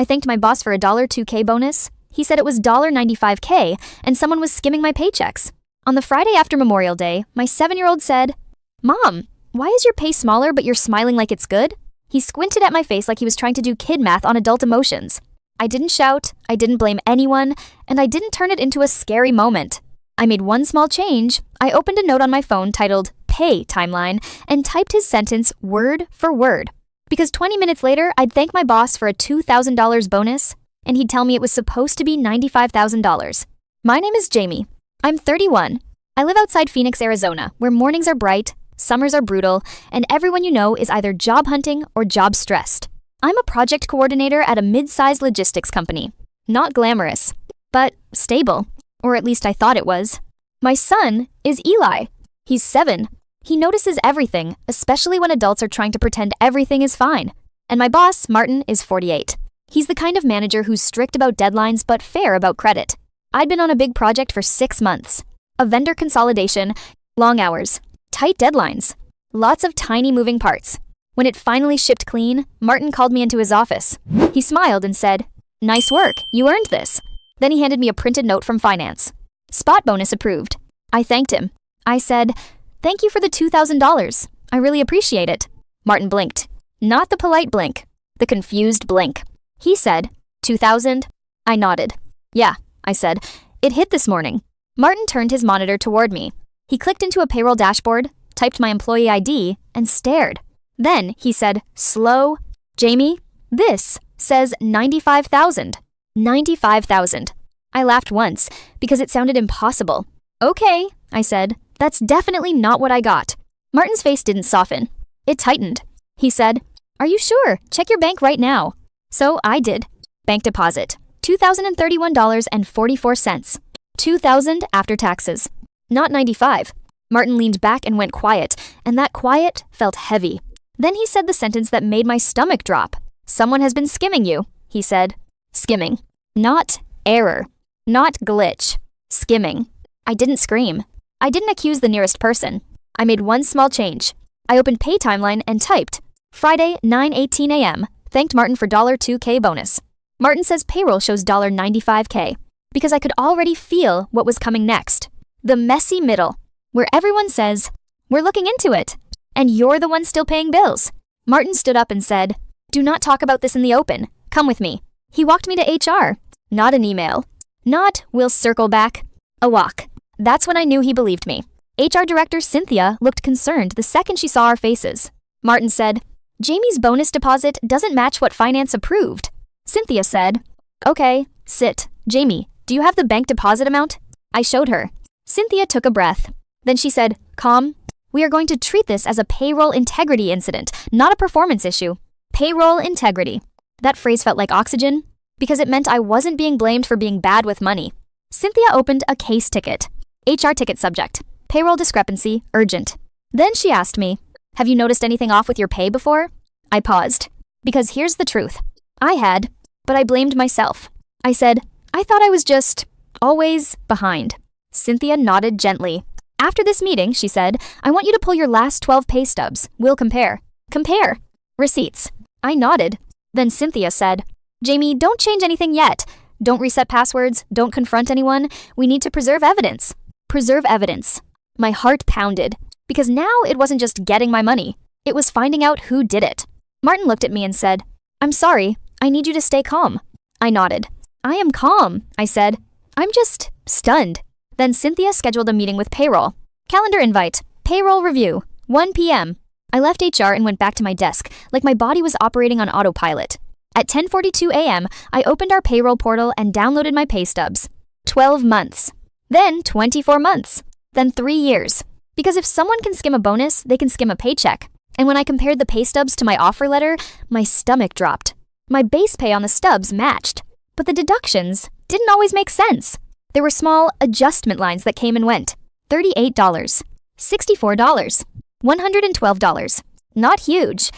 I thanked my boss for a $2K bonus. He said it was $95K and someone was skimming my paychecks. On the Friday after Memorial Day, my 7-year-old said, "Mom, why is your pay smaller but you're smiling like it's good?" He squinted at my face like he was trying to do kid math on adult emotions. I didn't shout, I didn't blame anyone, and I didn't turn it into a scary moment. I made one small change. I opened a note on my phone titled Pay Timeline and typed his sentence word for word. Because 20 minutes later, I'd thank my boss for a $2,000 bonus, and he'd tell me it was supposed to be $95,000. My name is Jamie. I'm 31. I live outside Phoenix, Arizona, where mornings are bright, summers are brutal, and everyone you know is either job hunting or job stressed. I'm a project coordinator at a mid-sized logistics company. Not glamorous, but stable, or at least I thought it was. My son is Eli. He's 7. He notices everything, especially when adults are trying to pretend everything is fine. And my boss, Martin, is 48. He's the kind of manager who's strict about deadlines but fair about credit. I'd been on a big project for 6 months. A vendor consolidation, long hours, tight deadlines, lots of tiny moving parts. When it finally shipped clean, Martin called me into his office. He smiled and said, "Nice work, you earned this." Then he handed me a printed note from finance. Spot bonus approved. I thanked him. I said, "Thank you for the $2,000. I really appreciate it." Martin blinked. Not the polite blink, the confused blink. He said, 2,000? I nodded. "Yeah," I said. "It hit this morning." Martin turned his monitor toward me. He clicked into a payroll dashboard, typed my employee ID, and stared. Then he said, slow, "Jamie, this says 95,000. 95,000. I laughed once because it sounded impossible. "Okay," I said. "That's definitely not what I got." Martin's face didn't soften. It tightened. He said, "Are you sure? Check your bank right now." So I did. Bank deposit, $2,031.44. $2,000 after taxes. Not 95. Martin leaned back and went quiet, and that quiet felt heavy. Then he said the sentence that made my stomach drop. "Someone has been skimming you," he said. Skimming. Not error. Not glitch. Skimming. I didn't scream. I didn't accuse the nearest person. I made one small change. I opened Pay Timeline and typed, Friday, 9:18 a.m., thanked Martin for $2K bonus. Martin says payroll shows $95K, because I could already feel what was coming next. The messy middle, where everyone says, "We're looking into it," and you're the one still paying bills. Martin stood up and said, "Do not talk about this in the open. Come with me." He walked me to HR. Not an email. Not, "We'll circle back." A walk. That's when I knew he believed me. HR Director Cynthia looked concerned the second she saw our faces. Martin said, "Jamie's bonus deposit doesn't match what finance approved." Cynthia said, "Okay, sit. Jamie, do you have the bank deposit amount?" I showed her. Cynthia took a breath. Then she said, "Calm. We are going to treat this as a payroll integrity incident, not a performance issue." Payroll integrity. That phrase felt like oxygen, because it meant I wasn't being blamed for being bad with money. Cynthia opened a case ticket. HR ticket subject. Payroll discrepancy, urgent. Then she asked me, "Have you noticed anything off with your pay before?" I paused. Because here's the truth. I had, but I blamed myself. I said, "I thought I was just always behind." Cynthia nodded gently. "After this meeting," she said, "I want you to pull your last 12 pay stubs. We'll compare." Compare. Receipts. I nodded. Then Cynthia said, "Jamie, don't change anything yet. Don't reset passwords. Don't confront anyone. We need to preserve evidence." Preserve evidence. My heart pounded, because now it wasn't just getting my money. It was finding out who did it. Martin looked at me and said, "I'm sorry. I need you to stay calm." I nodded. "I am calm," I said. "I'm just stunned." Then Cynthia scheduled a meeting with payroll. Calendar invite. Payroll review. 1 p.m. I left HR and went back to my desk, like my body was operating on autopilot. At 10:42 a.m., I opened our payroll portal and downloaded my pay stubs. 12 months. Then 24 months. Then 3 years. Because if someone can skim a bonus, they can skim a paycheck. And when I compared the pay stubs to my offer letter, my stomach dropped. My base pay on the stubs matched, but the deductions didn't always make sense. There were small adjustment lines that came and went. $38, $64, $112. Not huge,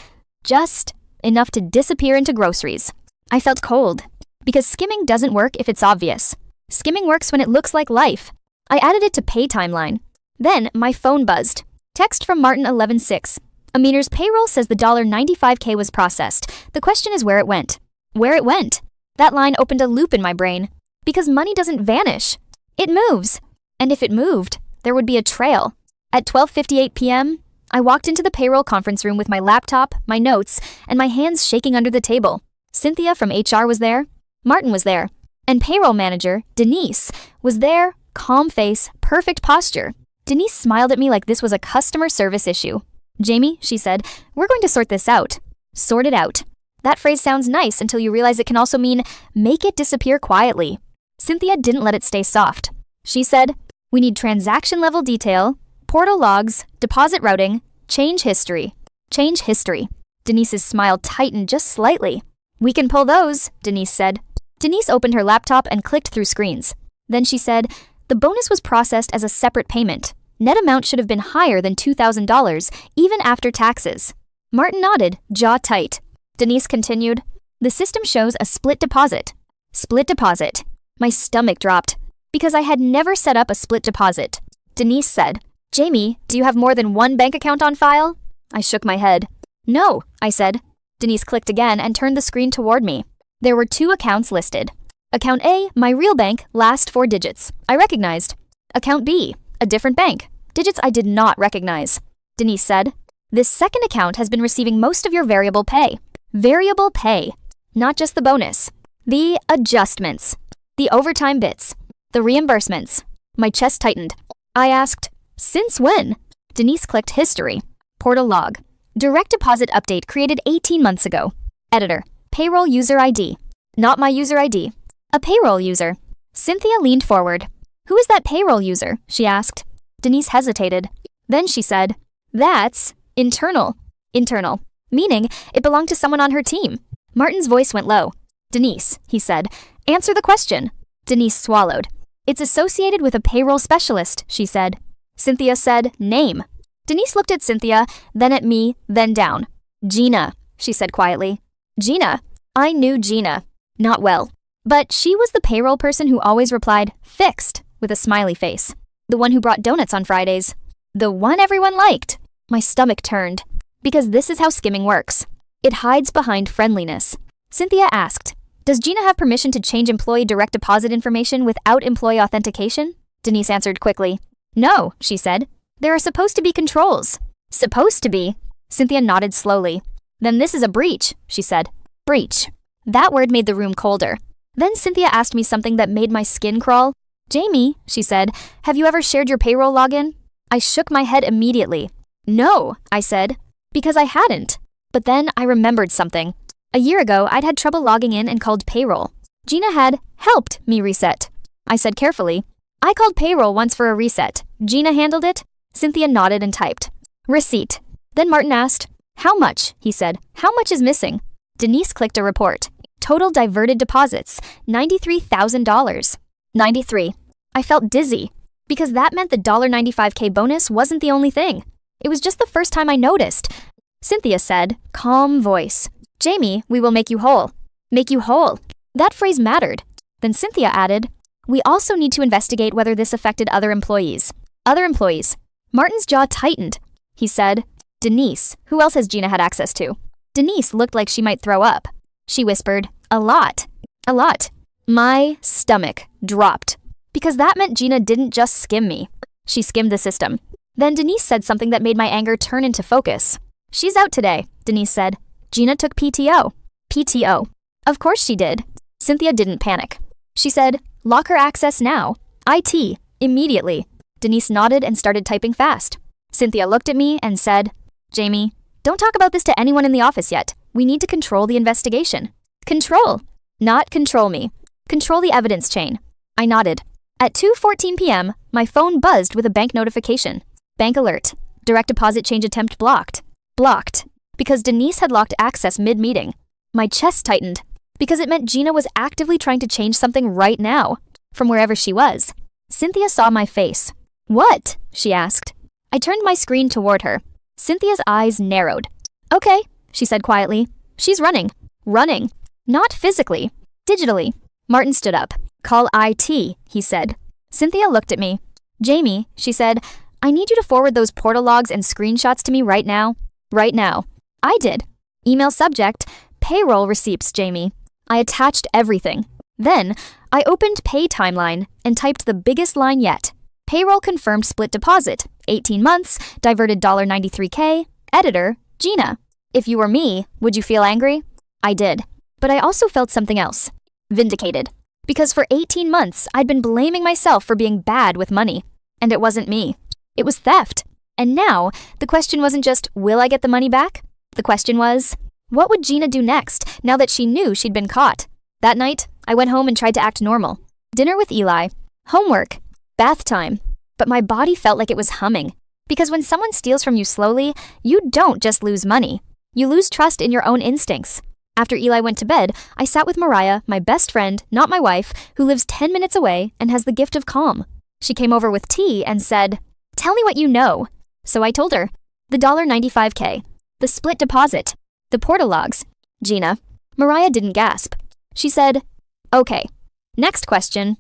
just enough to disappear into groceries. I felt cold, because skimming doesn't work if it's obvious. Skimming works when it looks like life. I added it to Pay Timeline. Then my phone buzzed. Text from Martin 11:6. Aminer's payroll says the $95K was processed. The question is where it went. Where it went. That line opened a loop in my brain. Because money doesn't vanish. It moves. And if it moved, there would be a trail. At 12:58 p.m., I walked into the payroll conference room with my laptop, my notes, and my hands shaking under the table. Cynthia from HR was there. Martin was there. And payroll manager, Denise, was there, calm face, perfect posture. Denise smiled at me like this was a customer service issue. Jamie, she said, we're going to sort this out. Sort it out. That phrase sounds nice until you realize it can also mean make it disappear quietly. Cynthia didn't let it stay soft. She said, we need transaction level detail, portal logs, deposit routing, change history. Change history. Denise's smile tightened just slightly. We can pull those, Denise said. Denise opened her laptop and clicked through screens. Then she said, the bonus was processed as a separate payment. Net amount should have been higher than $2,000, even after taxes. Martin nodded, jaw tight. Denise continued, the system shows a split deposit. Split deposit. My stomach dropped, because I had never set up a split deposit. Denise said, Jamie, do you have more than one bank account on file? I shook my head. No, I said. Denise clicked again and turned the screen toward me. There were 2 accounts listed. Account A, my real bank, last 4 digits. I recognized. Account B, a different bank. Digits I did not recognize. Denise said, this second account has been receiving most of your variable pay. Variable pay. Not just the bonus. The adjustments. The overtime bits. The reimbursements. My chest tightened. I asked, since when? Denise clicked history. Portal log. Direct deposit update created 18 months ago. Editor. Payroll user ID. Not my user ID. A payroll user. Cynthia leaned forward. Who is that payroll user? She asked. Denise hesitated. Then she said, that's internal. Internal. Meaning it belonged to someone on her team. Martin's voice went low. Denise, he said, answer the question. Denise swallowed. It's associated with a payroll specialist, she said. Cynthia said, name. Denise looked at Cynthia, then at me, then down. Gina, she said quietly. Gina. I knew Gina. Not well. But she was the payroll person who always replied, fixed, with a smiley face. The one who brought donuts on Fridays. The one everyone liked. My stomach turned. Because this is how skimming works. It hides behind friendliness. Cynthia asked, does Gina have permission to change employee direct deposit information without employee authentication? Denise answered quickly. No, she said. There are supposed to be controls. Supposed to be? Cynthia nodded slowly. Then this is a breach, she said. Breach. That word made the room colder. Then Cynthia asked me something that made my skin crawl. Jamie, she said, have you ever shared your payroll login? I shook my head immediately. No, I said, because I hadn't. But then I remembered something. A year ago, I'd had trouble logging in and called payroll. Gina had helped me reset. I said carefully, I called payroll once for a reset. Gina handled it. Cynthia nodded and typed. Receipt. Then Martin asked, how much? He said, how much is missing? Denise clicked a report. Total diverted deposits, $93,000. 93. I felt dizzy, because that meant the $95K bonus wasn't the only thing. It was just the first time I noticed. Cynthia said, calm voice, Jamie, we will make you whole. Make you whole. That phrase mattered. Then Cynthia added, we also need to investigate whether this affected other employees. Other employees. Martin's jaw tightened. He said, Denise, who else has Gina had access to? Denise looked like she might throw up. She whispered, a lot. A lot. My stomach dropped. Because that meant Gina didn't just skim me. She skimmed the system. Then Denise said something that made my anger turn into focus. She's out today, Denise said. Gina took PTO. PTO. Of course she did. Cynthia didn't panic. She said, lock her access now. IT. Immediately. Denise nodded and started typing fast. Cynthia looked at me and said, Jamie, don't talk about this to anyone in the office yet. We need to control the investigation. Control. Not control me. Control the evidence chain. I nodded. At 2:14 p.m., my phone buzzed with a bank notification. Bank alert. Direct deposit change attempt blocked. Blocked. Because Denise had locked access mid-meeting. My chest tightened. Because it meant Gina was actively trying to change something right now. From wherever she was. Cynthia saw my face. What? She asked. I turned my screen toward her. Cynthia's eyes narrowed. Okay, she said quietly. She's running. Running. Not physically. Digitally. Martin stood up. Call IT, he said. Cynthia looked at me. Jamie, she said, I need you to forward those portal logs and screenshots to me right now. Right now. I did. Email subject, payroll receipts, Jamie. I attached everything. Then, I opened Pay Timeline and typed the biggest line yet. Payroll confirmed split deposit, 18 months, diverted $93K, editor, Gina. If you were me, would you feel angry? I did. But I also felt something else. Vindicated. Because for 18 months, I'd been blaming myself for being bad with money. And it wasn't me. It was theft. And now, the question wasn't just, will I get the money back? The question was, what would Gina do next now that she knew she'd been caught? That night, I went home and tried to act normal. Dinner with Eli, homework, bath time. But my body felt like it was humming. Because when someone steals from you slowly, you don't just lose money. You lose trust in your own instincts. After Eli went to bed, I sat with Mariah, my best friend, not my wife, who lives 10 minutes away and has the gift of calm. She came over with tea and said, "Tell me what you know." So I told her, the $95K, the split deposit, the portal logs. Gina. Mariah didn't gasp. She said, "Okay. Next question.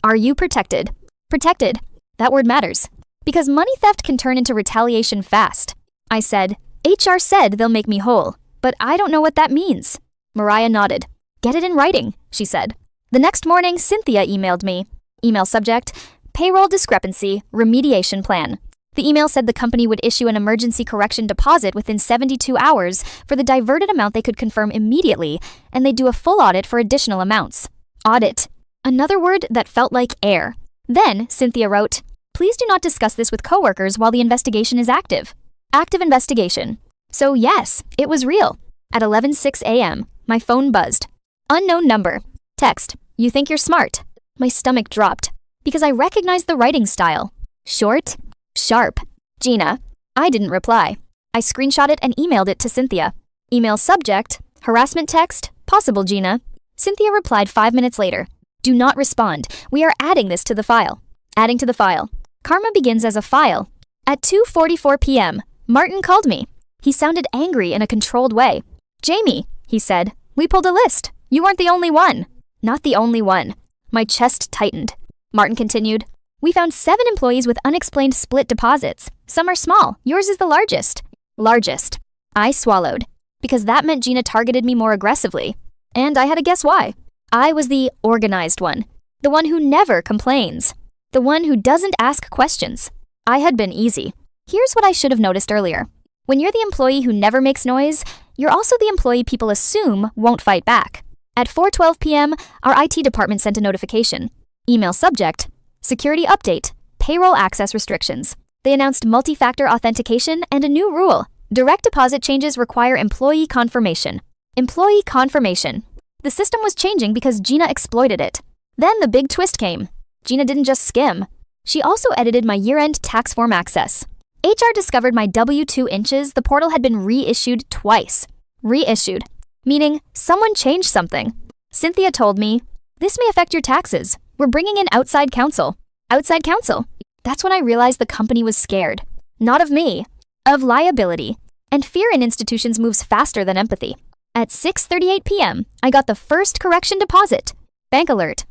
Are you protected?" Protected. That word matters. Because money theft can turn into retaliation fast. I said, HR said they'll make me whole, but I don't know what that means. Mariah nodded. Get it in writing, she said. The next morning, Cynthia emailed me. Email subject, payroll discrepancy, remediation plan. The email said the company would issue an emergency correction deposit within 72 hours for the diverted amount they could confirm immediately, and they'd do a full audit for additional amounts. Audit. Another word that felt like air. Then, Cynthia wrote, please do not discuss this with coworkers while the investigation is active. Active investigation. So yes, it was real. At 11:06 a.m., my phone buzzed. Unknown number. Text. You think you're smart. My stomach dropped because I recognized the writing style. Short, sharp. Gina. I didn't reply. I screenshot it and emailed it to Cynthia. Email subject, harassment text, possible Gina. Cynthia replied 5 minutes later. Do not respond. We are adding this to the file. Adding to the file. Karma begins as a file. At 2:44 p.m., Martin called me. He sounded angry in a controlled way. Jamie, he said, we pulled a list. You weren't the only one. Not the only one. My chest tightened. Martin continued, we found 7 employees with unexplained split deposits. Some are small. Yours is the largest. Largest. I swallowed. Because that meant Gina targeted me more aggressively. And I had to guess why. I was the organized one. The one who never complains. The one who doesn't ask questions. I had been easy. Here's what I should have noticed earlier. When you're the employee who never makes noise, you're also the employee people assume won't fight back. At 4:12 p.m., our IT department sent a notification. Email subject, security update, payroll access restrictions. They announced multi-factor authentication and a new rule. Direct deposit changes require employee confirmation. Employee confirmation. The system was changing because Gina exploited it. Then the big twist came. Gina didn't just skim. She also edited my year-end tax form access. HR discovered my W-2 inches the portal had been reissued twice. Reissued. Meaning, someone changed something. Cynthia told me, this may affect your taxes. We're bringing in outside counsel. Outside counsel. That's when I realized the company was scared. Not of me. Of liability. And fear in institutions moves faster than empathy. At 6:38 p.m., I got the first correction deposit. Bank alert.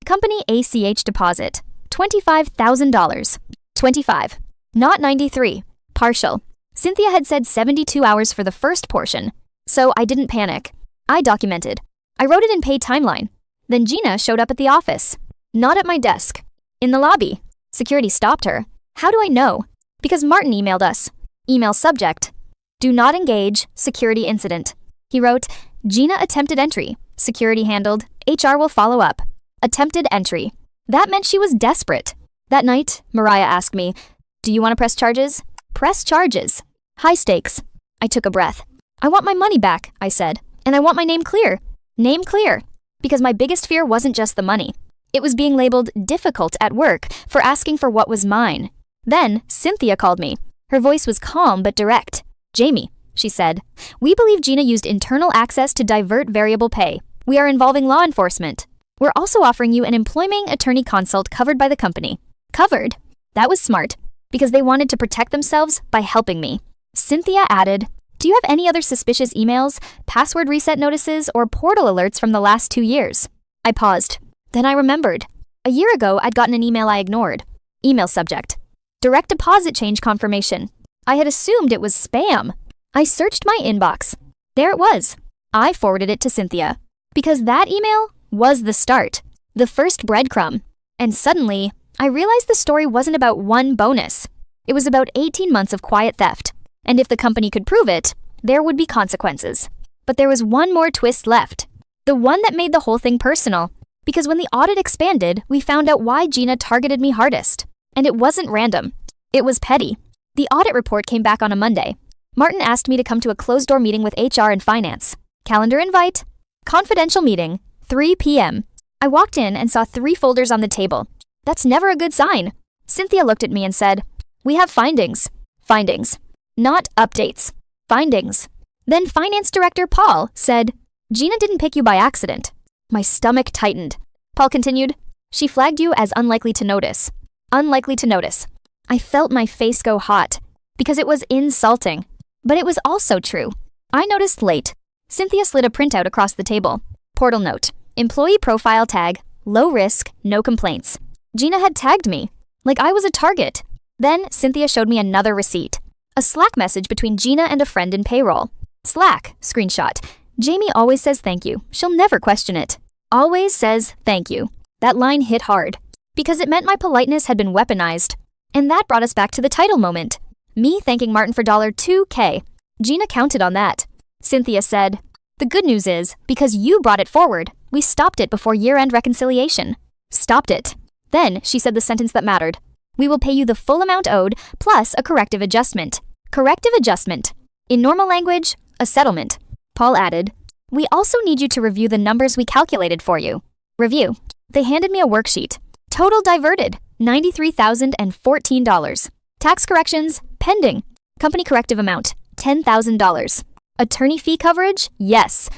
Company ACH deposit. $25,000. 25. Not 93. Partial. Cynthia had said 72 hours for the first portion, so I didn't panic. I documented. I wrote it in Pay Timeline. Then Gina showed up at the office. Not at my desk. In the lobby. Security stopped her. How do I know? Because Martin emailed us. Email subject. Do not engage, security incident. He wrote, Gina attempted entry. Security handled. HR will follow up. Attempted entry. That meant she was desperate. That night, Mariah asked me, do you want to press charges? Press charges. High stakes. I took a breath. I want my money back, I said. And I want my name clear. Name clear. Because my biggest fear wasn't just the money. It was being labeled difficult at work for asking for what was mine. Then, Cynthia called me. Her voice was calm but direct. Jamie, she said, we believe Gina used internal access to divert variable pay. We are involving law enforcement. We're also offering you an employment attorney consult covered by the company. Covered? That was smart, because they wanted to protect themselves by helping me. Cynthia added, do you have any other suspicious emails, password reset notices, or portal alerts from the last 2 years? I paused. Then I remembered. A year ago, I'd gotten an email I ignored. Email subject. Direct deposit change confirmation. I had assumed it was spam. I searched my inbox. There it was. I forwarded it to Cynthia. Because that email was the start, the first breadcrumb. And suddenly, I realized the story wasn't about one bonus. It was about 18 months of quiet theft. And if the company could prove it, there would be consequences. But there was one more twist left. The one that made the whole thing personal. Because when the audit expanded, we found out why Gina targeted me hardest. And it wasn't random. It was petty. The audit report came back on a Monday. Martin asked me to come to a closed-door meeting with HR and finance. Calendar invite. Confidential meeting. 3 p.m. I walked in and saw 3 folders on the table. That's never a good sign. Cynthia looked at me and said, "We have findings." Findings. Not updates. Findings. Then Finance Director Paul said, "Gina didn't pick you by accident." My stomach tightened. Paul continued, "She flagged you as unlikely to notice." Unlikely to notice. I felt my face go hot, because it was insulting. But it was also true. I noticed late. Cynthia slid a printout across the table. Portal note. Employee profile tag. Low risk, no complaints. Gina had tagged me, like I was a target. Then Cynthia showed me another receipt. A Slack message between Gina and a friend in payroll. Slack, screenshot. Jamie always says thank you. She'll never question it. Always says thank you. That line hit hard, because it meant my politeness had been weaponized. And that brought us back to the title moment. Me thanking Martin for $2K. Gina counted on that. Cynthia said, "The good news is, because you brought it forward, we stopped it before year-end reconciliation." Stopped it. Then she said the sentence that mattered. "We will pay you the full amount owed, plus a corrective adjustment." Corrective adjustment. In normal language, a settlement. Paul added, "We also need you to review the numbers we calculated for you." Review. They handed me a worksheet. Total diverted, $93,014. Tax corrections, pending. Company corrective amount, $10,000. Attorney fee coverage, yes.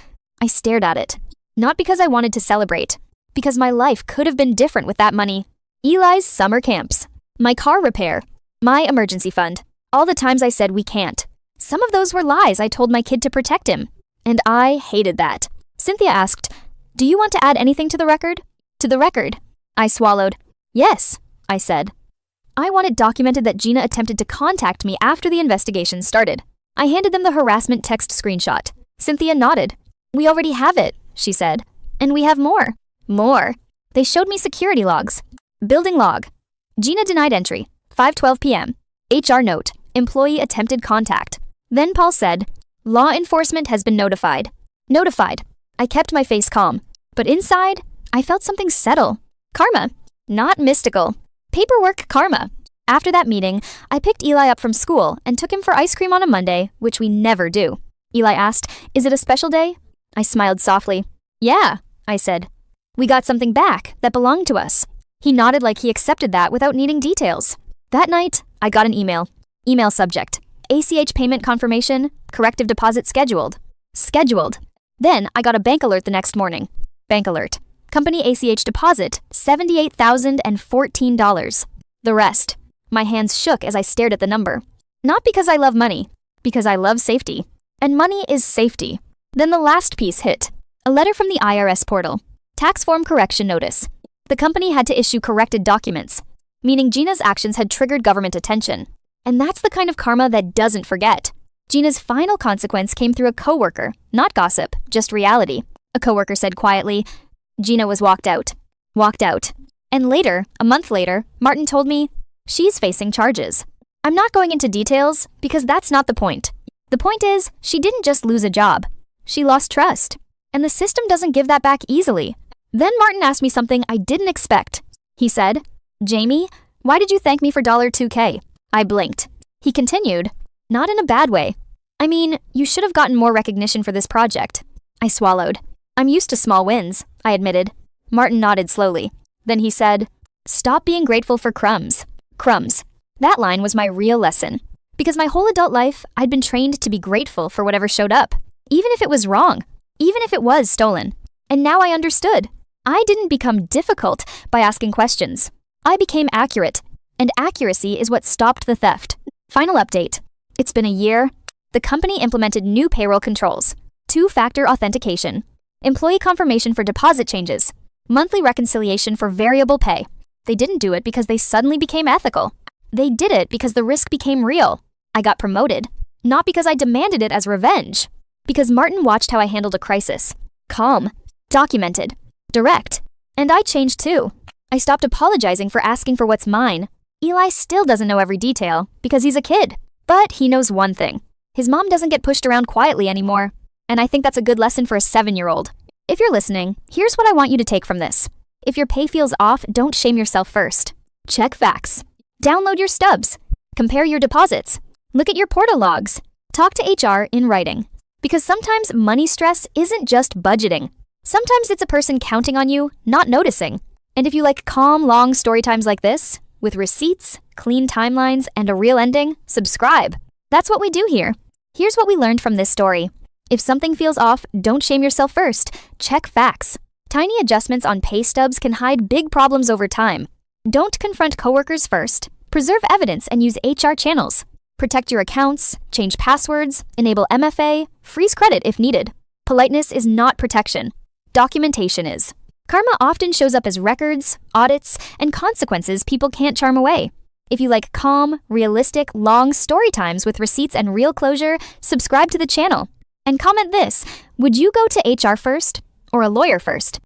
I stared at it. Not because I wanted to celebrate, because my life could have been different with that money. Eli's summer camps. My car repair. My emergency fund. All the times I said we can't. Some of those were lies I told my kid to protect him. And I hated that. Cynthia asked, "Do you want to add anything to the record?" To the record. I swallowed. "Yes," I said. I want it documented that Gina attempted to contact me after the investigation started. I handed them the harassment text screenshot. Cynthia nodded. "We already have it," she said. "And we have more." More. They showed me security logs. Building log. Gina denied entry. 5:12 p.m. HR note. Employee attempted contact. Then Paul said, "Law enforcement has been notified." Notified. I kept my face calm. But inside, I felt something settle. Karma. Not mystical. Paperwork karma. After that meeting, I picked Eli up from school and took him for ice cream on a Monday, which we never do. Eli asked, "Is it a special day?" I smiled softly. "Yeah," I said. "We got something back that belonged to us." He nodded like he accepted that without needing details. That night, I got an email. Email subject. ACH payment confirmation, corrective deposit scheduled. Scheduled. Then I got a bank alert the next morning. Bank alert. Company ACH deposit, $78,014. The rest. My hands shook as I stared at the number. Not because I love money, because I love safety. And money is safety. Then the last piece hit. A letter from the IRS portal. Tax form correction notice. The company had to issue corrected documents, meaning Gina's actions had triggered government attention. And that's the kind of karma that doesn't forget. Gina's final consequence came through a coworker, not gossip, just reality. A coworker said quietly, Gina was walked out. Walked out. And later, a month later, Martin told me, she's facing charges. I'm not going into details because that's not the point. The point is, she didn't just lose a job. She lost trust. And the system doesn't give that back easily. Then Martin asked me something I didn't expect. He said, Jamie, why did you thank me for $2K? I blinked. He continued, not in a bad way. I mean, you should have gotten more recognition for this project. I swallowed. I'm used to small wins, I admitted. Martin nodded slowly. Then he said, stop being grateful for crumbs. Crumbs. That line was my real lesson. Because my whole adult life, I'd been trained to be grateful for whatever showed up. Even if it was wrong. Even if it was stolen. And now I understood. I didn't become difficult by asking questions. I became accurate. And accuracy is what stopped the theft. Final update. It's been a year. The company implemented new payroll controls. 2-factor authentication. Employee confirmation for deposit changes. Monthly reconciliation for variable pay. They didn't do it because they suddenly became ethical. They did it because the risk became real. I got promoted. Not because I demanded it as revenge. Because Martin watched how I handled a crisis. Calm. documented, direct. And I changed too. I stopped apologizing for asking for what's mine. Eli still doesn't know every detail because he's a kid. But he knows one thing. His mom doesn't get pushed around quietly anymore. And I think that's a good lesson for a 7-year-old. If you're listening, here's what I want you to take from this. If your pay feels off, don't shame yourself first. Check facts. Download your stubs. Compare your deposits. Look at your portal logs. Talk to HR in writing. Because sometimes money stress isn't just budgeting. Sometimes it's a person counting on you, not noticing. And if you like calm, long story times like this, with receipts, clean timelines, and a real ending, subscribe. That's what we do here. Here's what we learned from this story. If something feels off, don't shame yourself first. Check facts. Tiny adjustments on pay stubs can hide big problems over time. Don't confront coworkers first. Preserve evidence and use HR channels. Protect your accounts, change passwords, enable MFA, freeze credit if needed. Politeness is not protection. Documentation is. Karma often shows up as records, audits, and consequences people can't charm away. If you like calm, realistic, long story times with receipts and real closure, subscribe to the channel. And comment this, would you go to HR first or a lawyer first?